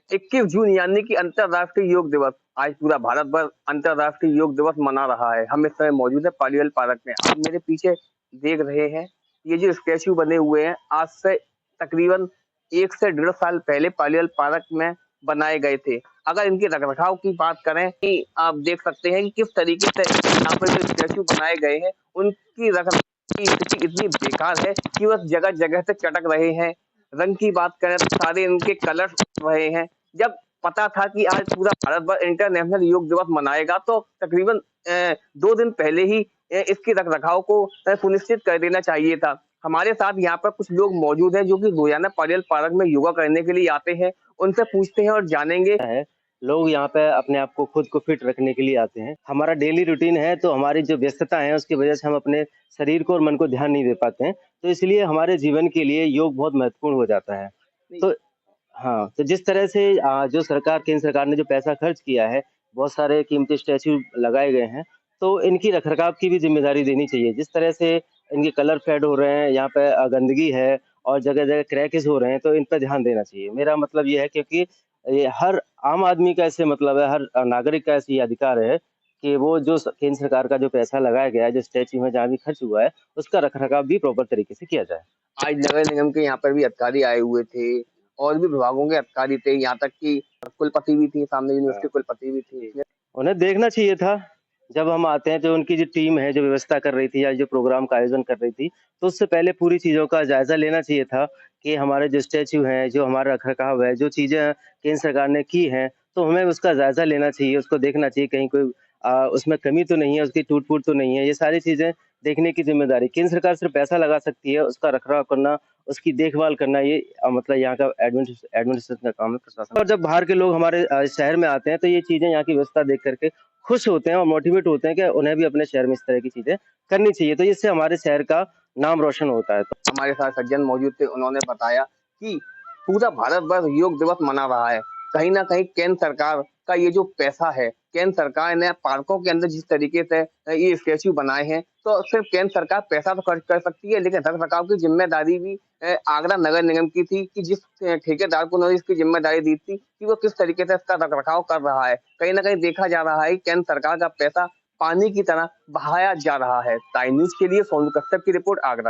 21 जून यानी कि अंतर्राष्ट्रीय योग दिवस। आज पूरा भारत भर अंतर्राष्ट्रीय योग दिवस मना रहा है। हम इस समय मौजूद है पालीवाल पार्क में। आप मेरे पीछे देख रहे हैं, ये जो स्टैचू बने हुए हैं, आज से तकरीबन 1 से 1.5 साल पहले पालीवाल पार्क में बनाए गए थे। अगर इनके रखरखाव की बात करें कि आप देख सकते हैं कि किस तरीके से यहाँ पर जो स्टैचू बनाए गए हैं, उनकी रखरखाव की स्थिति इतनी बेकार है कि बस जगह-जगह से चटक रहे हैं। रंग की बात करें तो सारे इनके कलर रहे हैं। जब पता था कि आज पूरा भारत भर इंटरनेशनल योग दिवस मनाएगा, तो तकरीबन 2 दिन पहले ही इसके रख-रखाव को सुनिश्चित कर देना चाहिए था। हमारे साथ यहाँ पर कुछ लोग मौजूद हैं जो कि रोजाना पालीवाल पार्क में योगा करने के लिए आते हैं। उनसे पूछते हैं और जानेंगे। है लोग यहाँ पे अपने आप को खुद को फिट रखने के लिए आते हैं। हमारा डेली रूटीन है, तो हमारी जो व्यस्तता है उसकी वजह से हम अपने शरीर को और मन को ध्यान नहीं दे पाते हैं, तो इसलिए हमारे जीवन के लिए योग बहुत महत्वपूर्ण हो जाता है। तो हाँ, तो जिस तरह से जो केंद्र सरकार ने जो पैसा खर्च किया है, बहुत सारे कीमती स्टैच्यू लगाए गए हैं, तो इनकी रख-रखाव की भी ज़िम्मेदारी देनी चाहिए। जिस तरह से इनके कलर फेड हो रहे हैं, यहाँ पे गंदगी है और जगह-जगह क्रैकेज हो रहे हैं, तो इन पे ध्यान देना चाहिए। मेरा मतलब ये है, क्योंकि ये हर आम आदमी का इससे मतलब है, हर नागरिक का ऐसे ये अधिकार है कि वो जो केंद्र सरकार का जो पैसा लगाया गया है, जो स्टैच्यू में जहाँ भी खर्च हुआ है, उसका रख-रखाव भी प्रॉपर तरीके से किया जाए। आज नगर निगम के यहाँ पर भी अधिकारी आए हुए थे और भी विभागों के अधिकारी थे, यहाँ तक कि कुलपति भी थी, सामने यूनिवर्सिटी कुलपति भी थी। उन्हें देखना चाहिए था, जब हम आते हैं, जो उनकी जो टीम है, जो व्यवस्था कर रही थी या जो प्रोग्राम का आयोजन कर रही थी, तो उससे पहले पूरी चीज़ों का जायज़ा लेना चाहिए था कि हमारे जो स्टैच्यू हैं, जो हमारा रख-रखाव है, जो चीज़ें केंद्र सरकार ने की हैं, तो हमें उसका जायज़ा लेना चाहिए, उसको देखना चाहिए कहीं कोई उसमें कमी तो नहीं है, उसकी टूट-फूट तो नहीं है। ये सारी चीज़ें देखने की ज़िम्मेदारी केंद्र सरकार सिर्फ़ पैसा लगा सकती है, उसका रख-रखाव करना, उसकी देखभाल करना, ये मतलब यहाँ का एडमिनिस्ट्रेशन का काम है, प्रशासन। और जब बाहर के लोग हमारे शहर में आते हैं, तो ये चीज़ें यहाँ की व्यवस्था देख कर के खुश होते हैं और मोटिवेट होते हैं कि उन्हें भी अपने शहर में इस तरह की चीज़ें करनी चाहिए, तो इससे हमारे शहर का नाम रोशन होता है। हमारे साथ सज्जन मौजूद थे, उन्होंने बताया कि पूरा भारत भर योग दिवस मना रहा है। कहीं न कहीं केंद्र सरकार का ये जो पैसा है, केंद्र सरकार ने पार्कों के अंदर जिस तरीके से ये स्टैच्यू बनाए हैं, तो सिर्फ केंद्र सरकार पैसा तो खर्च कर सकती है, लेकिन रख-रखाव की ज़िम्मेदारी भी आगरा नगर निगम की थी कि जिस ठेकेदार को उन्होंने इसकी ज़िम्मेदारी दी थी कि वो किस तरीके से इसका रख-रखाव कर रहा है। कहीं न कहीं देखा जा रहा है कि केंद्र सरकार का पैसा पानी की तरह बहाया जा रहा है। टाइम न्यूज़ के लिए सोनू कश्यप की रिपोर्ट, आगरा।